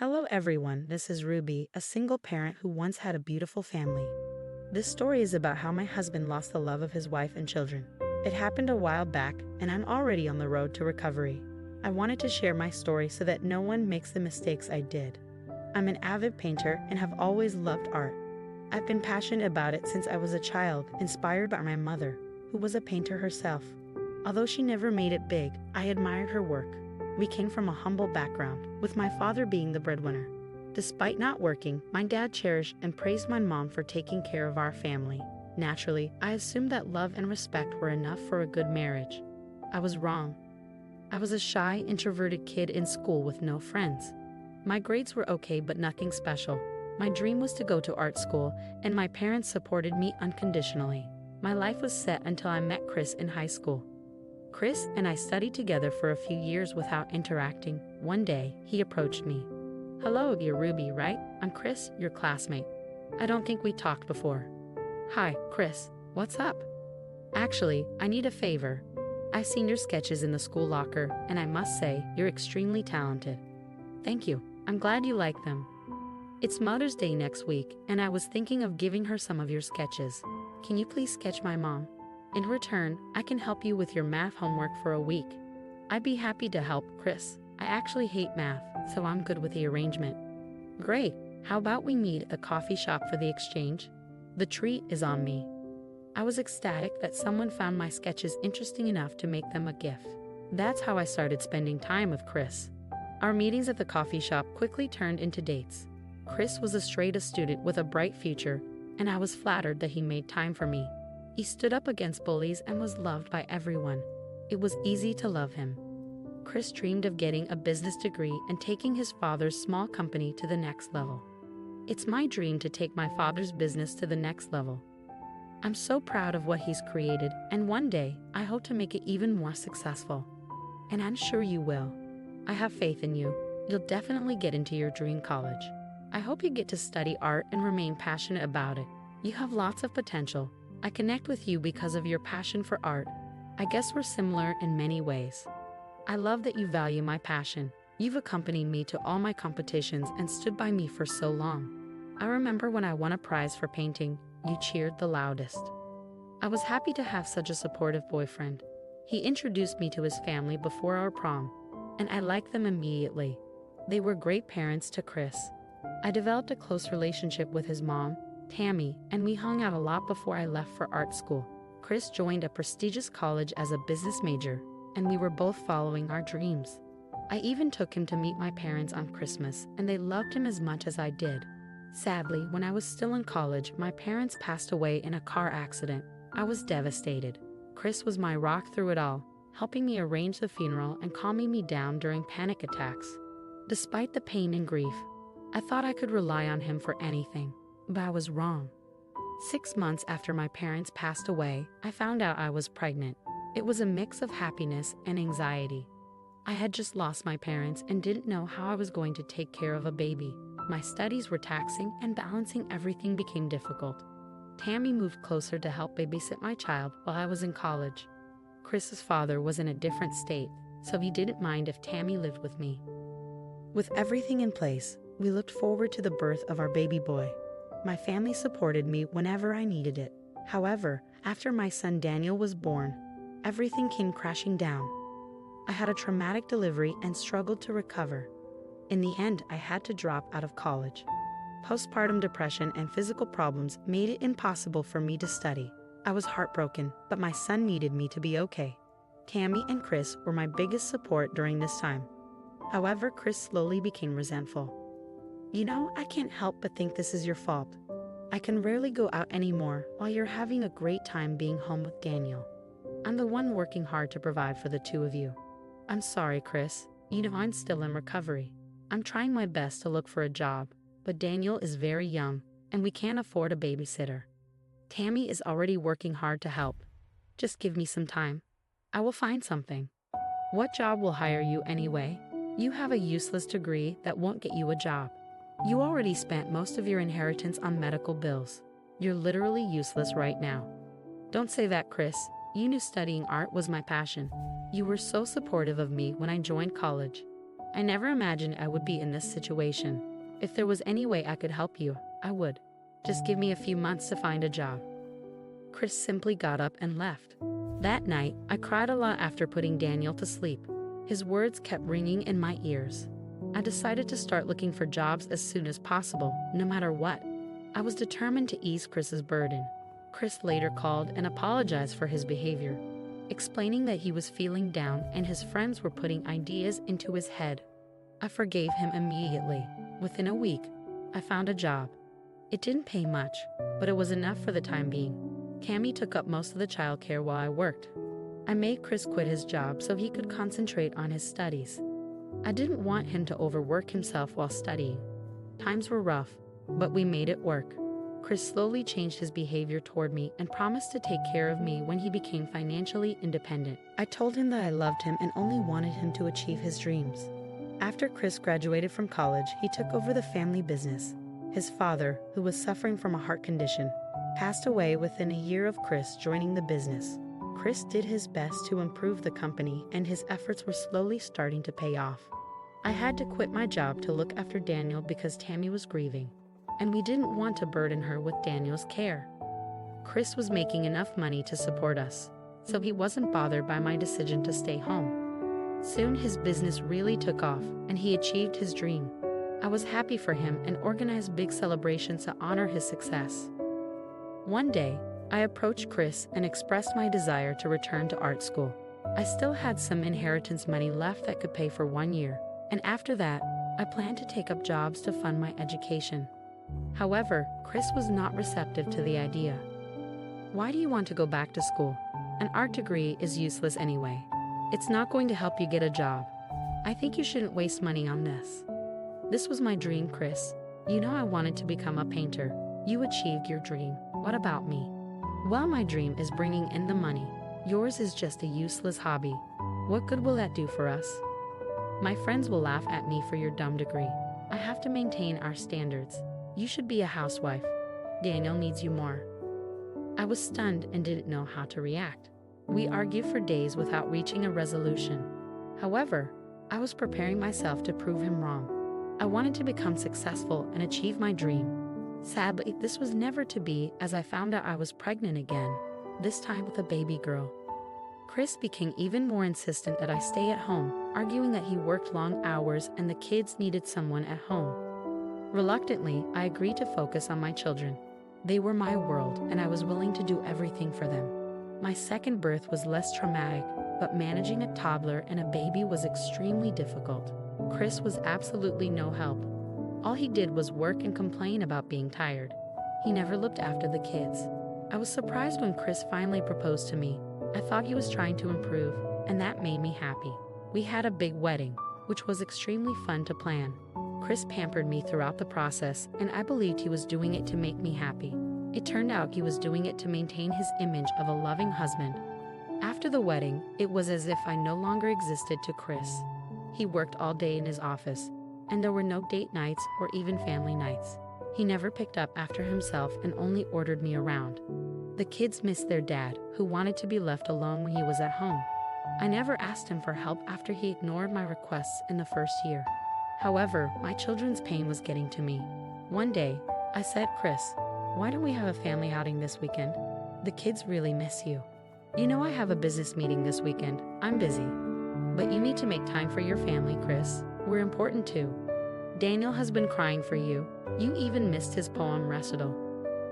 Hello, everyone. This is Ruby, a single parent who once had a beautiful family. This story is about how my husband lost the love of his wife and children. It happened a while back, and I'm already on the road to recovery. I wanted to share my story so that no one makes the mistakes I did. I'm an avid painter and have always loved art. I've been passionate about it since I was a child, inspired by my mother, who was a painter herself. Although she never made it big, I admired her work. We came from a humble background, with my father being the breadwinner. Despite not working, my dad cherished and praised my mom for taking care of our family. Naturally, I assumed that love and respect were enough for a good marriage. I was wrong. I was a shy, introverted kid in school with no friends. My grades were okay, but nothing special. My dream was to go to art school, and my parents supported me unconditionally. My life was set until I met Chris in high school. Chris and I studied together for a few years without interacting. One day, he approached me. "Hello, you're Ruby, right? I'm Chris, your classmate. I don't think we talked before." "Hi, Chris. What's up?" "Actually, I need a favor. I've seen your sketches in the school locker, and I must say, you're extremely talented." "Thank you. I'm glad you like them. It's Mother's Day next week, and I was thinking of giving her some of your sketches. Can you please sketch my mom? In return, I can help you with your math homework for a week." "I'd be happy to help, Chris. I actually hate math, so I'm good with the arrangement." "Great. How about we meet at the coffee shop for the exchange? The treat is on me." I was ecstatic that someone found my sketches interesting enough to make them a gift. That's how I started spending time with Chris. Our meetings at the coffee shop quickly turned into dates. Chris was a straight-A student with a bright future, and I was flattered that he made time for me. He stood up against bullies and was loved by everyone. It was easy to love him. Chris dreamed of getting a business degree and taking his father's small company to the next level. It's my dream to take my father's business to the next level. I'm so proud of what he's created, and one day, I hope to make it even more successful. And I'm sure you will. I have faith in you. You'll definitely get into your dream college. I hope you get to study art and remain passionate about it. You have lots of potential. I connect with you because of your passion for art. I guess we're similar in many ways. I love that you value my passion. You've accompanied me to all my competitions and stood by me for so long. I remember when I won a prize for painting, you cheered the loudest. I was happy to have such a supportive boyfriend. He introduced me to his family before our prom, and I liked them immediately. They were great parents to Chris. I developed a close relationship with his mom, Tammy, and we hung out a lot before I left for art school. Chris joined a prestigious college as a business major, and we were both following our dreams. I even took him to meet my parents on Christmas, and they loved him as much as I did. Sadly, when I was still in college, my parents passed away in a car accident. I was devastated. Chris was my rock through it all, helping me arrange the funeral and calming me down during panic attacks. Despite the pain and grief, I thought I could rely on him for anything. But I was wrong. 6 months after my parents passed away, I found out I was pregnant. It was a mix of happiness and anxiety. I had just lost my parents and didn't know how I was going to take care of a baby. My studies were taxing and balancing everything became difficult. Tammy moved closer to help babysit my child while I was in college. Chris's father was in a different state, so he didn't mind if Tammy lived with me. With everything in place, we looked forward to the birth of our baby boy. My family supported me whenever I needed it. However, after my son Daniel was born, everything came crashing down. I had a traumatic delivery and struggled to recover. In the end, I had to drop out of college. Postpartum depression and physical problems made it impossible for me to study. I was heartbroken, but my son needed me to be okay. Tammy and Chris were my biggest support during this time. However, Chris slowly became resentful. "You know, I can't help but think this is your fault. I can rarely go out anymore while you're having a great time being home with Daniel. I'm the one working hard to provide for the two of you." "I'm sorry, Chris. You know I'm still in recovery. I'm trying my best to look for a job, but Daniel is very young, and we can't afford a babysitter. Tammy is already working hard to help. Just give me some time. I will find something." "What job will hire you anyway? You have a useless degree that won't get you a job. You already spent most of your inheritance on medical bills. You're literally useless right now." "Don't say that, Chris. You knew studying art was my passion. You were so supportive of me when I joined college. I never imagined I would be in this situation. If there was any way I could help you, I would. Just give me a few months to find a job." Chris simply got up and left. That night, I cried a lot after putting Daniel to sleep. His words kept ringing in my ears. I decided to start looking for jobs as soon as possible, no matter what. I was determined to ease Chris's burden. Chris later called and apologized for his behavior, explaining that he was feeling down and his friends were putting ideas into his head. I forgave him immediately. Within a week, I found a job. It didn't pay much, but it was enough for the time being. Cammy took up most of the childcare while I worked. I made Chris quit his job so he could concentrate on his studies. I didn't want him to overwork himself while studying. Times were rough, but we made it work. Chris slowly changed his behavior toward me and promised to take care of me when he became financially independent. I told him that I loved him and only wanted him to achieve his dreams. After Chris graduated from college, he took over the family business. His father, who was suffering from a heart condition, passed away within a year of Chris joining the business. Chris did his best to improve the company, and his efforts were slowly starting to pay off. I had to quit my job to look after Daniel because Tammy was grieving, and we didn't want to burden her with Daniel's care. Chris was making enough money to support us, so he wasn't bothered by my decision to stay home. Soon his business really took off, and he achieved his dream. I was happy for him and organized big celebrations to honor his success. One day, I approached Chris and expressed my desire to return to art school. I still had some inheritance money left that could pay for 1 year, and after that, I planned to take up jobs to fund my education. However, Chris was not receptive to the idea. "Why do you want to go back to school? An art degree is useless anyway. It's not going to help you get a job. I think you shouldn't waste money on this." "This was my dream, Chris. You know I wanted to become a painter. You achieved your dream. What about me?" "Well, my dream is bringing in the money. Yours is just a useless hobby. What good will that do for us? My friends will laugh at me for your dumb degree. I have to maintain our standards. You should be a housewife. Daniel needs you more." I was stunned and didn't know how to react. We argued for days without reaching a resolution. However, I was preparing myself to prove him wrong. I wanted to become successful and achieve my dream. Sadly, this was never to be, as I found out I was pregnant again, this time with a baby girl. Chris became even more insistent that I stay at home, arguing that he worked long hours and the kids needed someone at home. Reluctantly, I agreed to focus on my children. They were my world, and I was willing to do everything for them. My second birth was less traumatic, but managing a toddler and a baby was extremely difficult. Chris was absolutely no help. All he did was work and complain about being tired. He never looked after the kids. I was surprised when Chris finally proposed to me. I thought he was trying to improve, and that made me happy. We had a big wedding, which was extremely fun to plan. Chris pampered me throughout the process, and I believed he was doing it to make me happy. It turned out he was doing it to maintain his image of a loving husband. After the wedding, it was as if I no longer existed to Chris. He worked all day in his office, and there were no date nights or even family nights. He never picked up after himself and only ordered me around. The kids missed their dad, who wanted to be left alone when he was at home. I never asked him for help after he ignored my requests in the first year. However, my children's pain was getting to me. One day, I said, "Chris, why don't we have a family outing this weekend? The kids really miss you. You know I have a business meeting this weekend. I'm busy. But you need to make time for your family, Chris. We're important too. Daniel has been crying for you. You even missed his poem recital.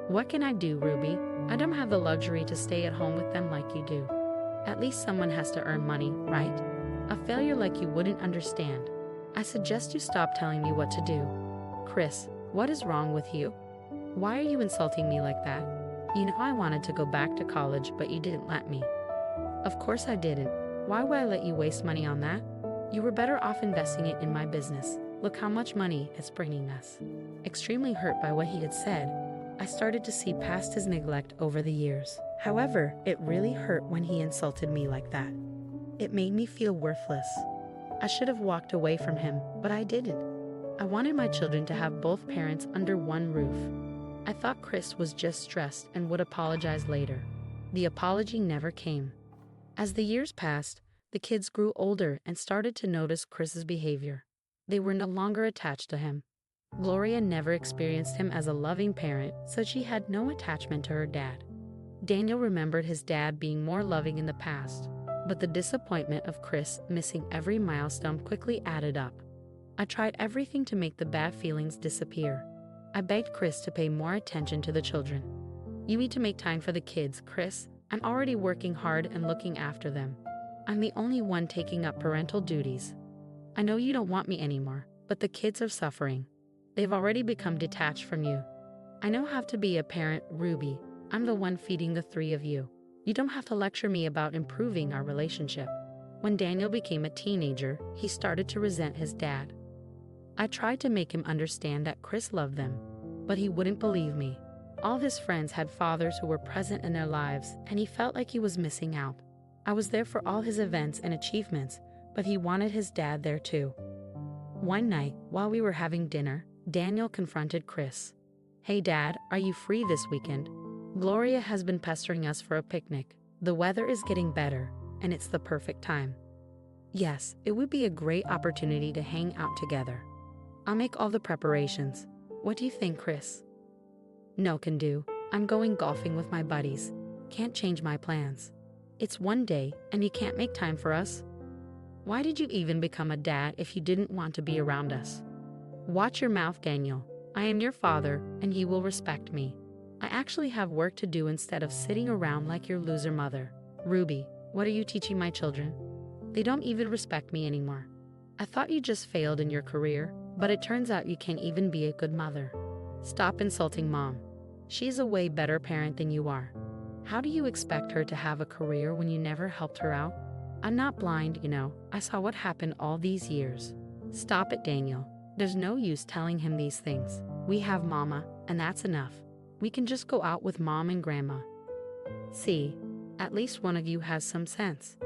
What can I do, Ruby? I don't have the luxury to stay at home with them like you do. At least someone has to earn money, right? A failure like you wouldn't understand. I suggest you stop telling me what to do." "Chris, what is wrong with you? Why are you insulting me like that? You know I wanted to go back to college, but you didn't let me." "Of course I didn't. Why would I let you waste money on that? You were better off investing it in my business. Look how much money it's bringing us." Extremely hurt by what he had said, I started to see past his neglect over the years. However, it really hurt when he insulted me like that. It made me feel worthless. I should have walked away from him, but I didn't. I wanted my children to have both parents under one roof. I thought Chris was just stressed and would apologize later. The apology never came. As the years passed, the kids grew older and started to notice Chris's behavior. They were no longer attached to him. Gloria never experienced him as a loving parent, so she had no attachment to her dad. Daniel remembered his dad being more loving in the past, but the disappointment of Chris missing every milestone quickly added up. I tried everything to make the bad feelings disappear. I begged Chris to pay more attention to the children. You need to make time for the kids, Chris. I'm already working hard and looking after them. I'm the only one taking up parental duties. I know you don't want me anymore, but the kids are suffering. They've already become detached from you. I know how to be a parent, Ruby. I'm the one feeding the three of you. You don't have to lecture me about improving our relationship. When Daniel became a teenager, he started to resent his dad. I tried to make him understand that Chris loved them, but he wouldn't believe me. All his friends had fathers who were present in their lives, and he felt like he was missing out. I was there for all his events and achievements, but he wanted his dad there too. One night, while we were having dinner, Daniel confronted Chris. Hey Dad, are you free this weekend? Gloria has been pestering us for a picnic. The weather is getting better, and it's the perfect time. Yes, it would be a great opportunity to hang out together. I'll make all the preparations. What do you think, Chris? No can do. I'm going golfing with my buddies. Can't change my plans. It's one day, and you can't make time for us? Why did you even become a dad if you didn't want to be around us? Watch your mouth, Daniel. I am your father, and you will respect me. I actually have work to do instead of sitting around like your loser mother. Ruby, what are you teaching my children? They don't even respect me anymore. I thought you just failed in your career, but it turns out you can't even be a good mother. Stop insulting Mom. She's a way better parent than you are. How do you expect her to have a career when you never helped her out? I'm not blind, you know. I saw what happened all these years. Stop it, Daniel. There's no use telling him these things. We have Mama, and that's enough. We can just go out with Mom and Grandma. See, at least one of you has some sense.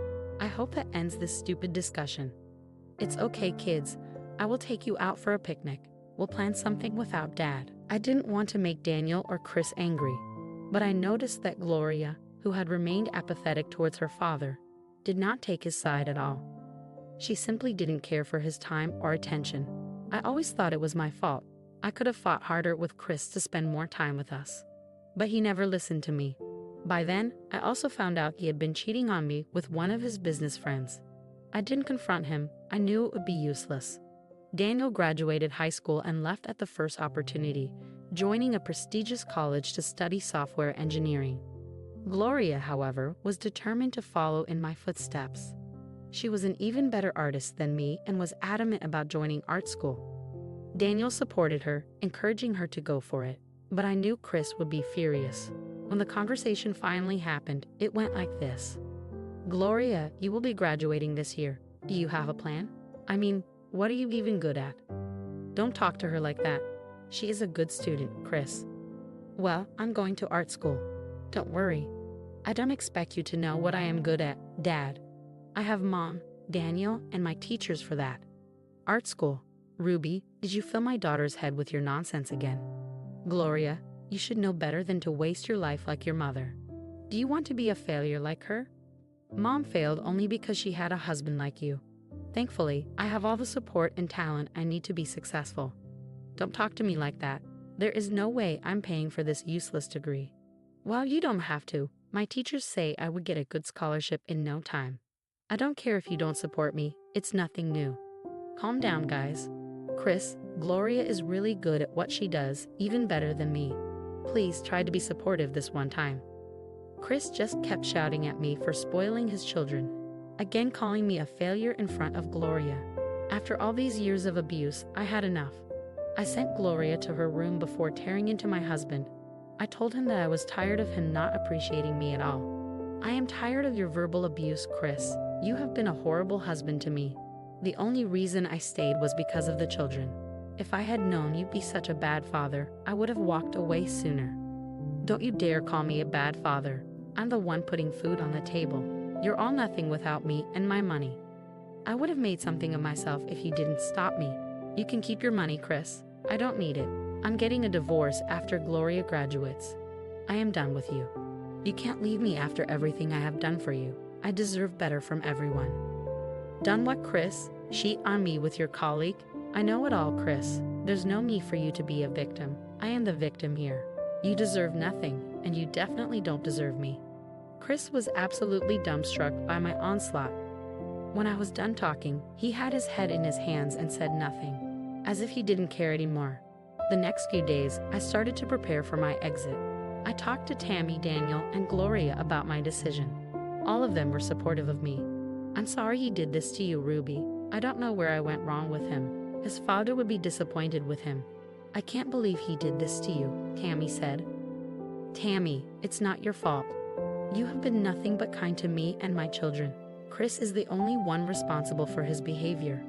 I hope that ends this stupid discussion. It's okay, kids. I will take you out for a picnic. We'll plan something without Dad. I didn't want to make Daniel or Chris angry, but I noticed that Gloria, who had remained apathetic towards her father, did not take his side at all. She simply didn't care for his time or attention. I always thought it was my fault. I could have fought harder with Chris to spend more time with us. But he never listened to me. By then, I also found out he had been cheating on me with one of his business friends. I didn't confront him. I knew it would be useless. Daniel graduated high school and left at the first opportunity, joining a prestigious college to study software engineering. Gloria, however, was determined to follow in my footsteps. She was an even better artist than me and was adamant about joining art school. Daniel supported her, encouraging her to go for it, but I knew Chris would be furious. When the conversation finally happened, it went like this. Gloria, you will be graduating this year. Do you have a plan? I mean, what are you even good at? Don't talk to her like that. She is a good student, Chris. Well, I'm going to art school. Don't worry. I don't expect you to know what I am good at, Dad. I have Mom, Daniel, and my teachers for that. Art school. Ruby, did you fill my daughter's head with your nonsense again? Gloria, you should know better than to waste your life like your mother. Do you want to be a failure like her? Mom failed only because she had a husband like you. Thankfully, I have all the support and talent I need to be successful. Don't talk to me like that. There is no way I'm paying for this useless degree. Well, you don't have to. My teachers say I would get a good scholarship in no time. I don't care if you don't support me. It's nothing new. Calm down, guys. Chris, Gloria is really good at what she does, even better than me. Please try to be supportive this one time. Chris just kept shouting at me for spoiling his children, again calling me a failure in front of Gloria. After all these years of abuse, I had enough. I sent Gloria to her room before tearing into my husband. I told him that I was tired of him not appreciating me at all. I am tired of your verbal abuse, Chris. You have been a horrible husband to me. The only reason I stayed was because of the children. If I had known you'd be such a bad father, I would have walked away sooner. Don't you dare call me a bad father. I'm the one putting food on the table. You're all nothing without me and my money. I would have made something of myself if you didn't stop me. You can keep your money, Chris. I don't need it. I'm getting a divorce after Gloria graduates. I am done with you. You can't leave me after everything I have done for you. I deserve better from everyone. Done what, Chris? Cheat on me with your colleague? I know it all, Chris. There's no need for you to be a victim. I am the victim here. You deserve nothing, and you definitely don't deserve me. Chris was absolutely dumbstruck by my onslaught. When I was done talking, he had his head in his hands and said nothing, as if he didn't care anymore. The next few days, I started to prepare for my exit. I talked to Tammy, Daniel, and Gloria about my decision. All of them were supportive of me. I'm sorry he did this to you, Ruby. I don't know where I went wrong with him. His father would be disappointed with him. I can't believe he did this to you, Tammy said. Tammy, it's not your fault. You have been nothing but kind to me and my children. Chris is the only one responsible for his behavior.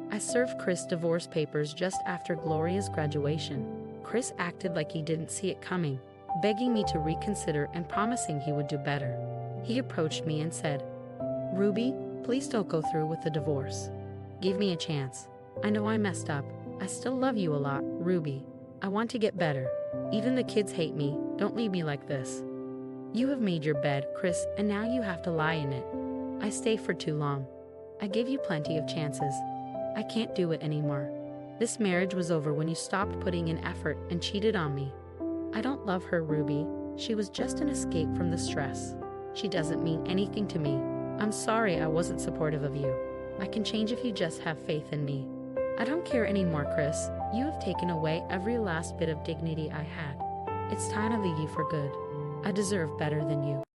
I served Chris divorce papers just after Gloria's graduation. Chris acted like he didn't see it coming, begging me to reconsider and promising he would do better. He approached me and said, Ruby, please don't go through with the divorce. Give me a chance. I know I messed up. I still love you a lot, Ruby. I want to get better. Even the kids hate me. Don't leave me like this. You have made your bed, Chris, and now you have to lie in it. I stayed for too long. I gave you plenty of chances. I can't do it anymore. This marriage was over when you stopped putting in effort and cheated on me. I don't love her, Ruby. She was just an escape from the stress. She doesn't mean anything to me. I'm sorry I wasn't supportive of you. I can change if you just have faith in me. I don't care anymore, Chris. You have taken away every last bit of dignity I had. It's time to leave you for good. I deserve better than you.